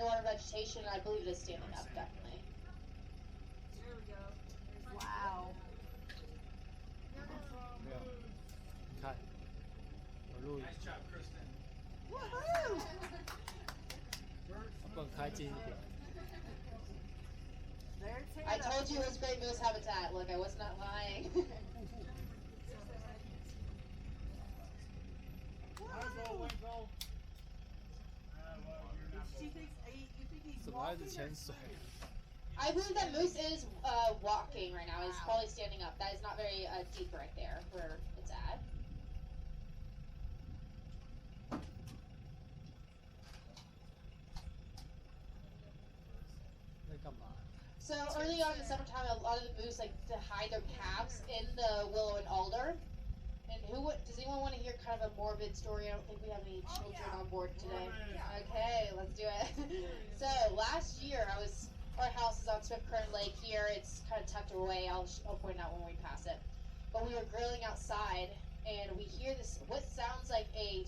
underwater vegetation, and I believe it is standing up, definitely. There we go. Wow. 没有，你看，我录影， Nice job, Kristen. Woohoo! 我不能开近一点。 There's Hannah. I told you it was great moose habitat. Look, I was not lying. Woohoo! She thinks, you think he's 怎么还 walking? 是潜水？ I believe that moose is walking right now. He's probably standing up. That is not very deep right there where it's at. 在干嘛？ So early on in the summertime, a lot of the moose like to hide their calves in the willow and alder. And does anyone want to hear kind of a morbid story? I don't think we have any children on board today. Okay, let's do it. So last year, our house is on Swriftcurrent Lake here. It's kind of tucked away. I'll point out when we pass it. But we were grilling outside, and we hear this what sounds like a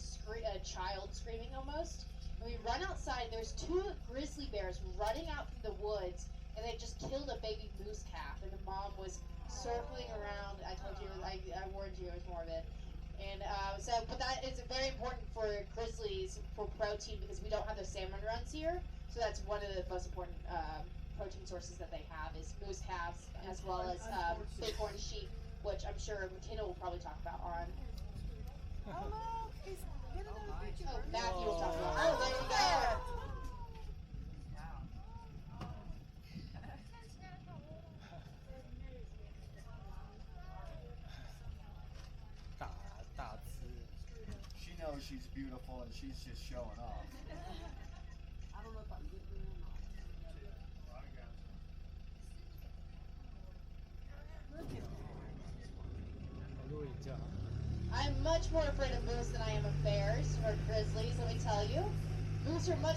child screaming almost. And we run outside. There's 2 grizzly bears running out from the woods, and they just killed a baby moose calf. And the mom was circling around. I told you, I warned you it was morbid. And but that is very important for grizzlies for protein because we don't have those salmon runs here. So that's one of the most important protein sources that they have is moose calves as well as bighorn sheep, which I'm sure McKenna will probably talk about on. Oh, look! He's getting another picture. Oh, Matthew will talk about. Oh, there you go. She knows she's beautiful and she's just showing off. I don't know if I'm getting it or not. Look at that. 我录影就好。 I'm much more afraid of moose than I am of bears or grizzlies, let me tell you. Moose are much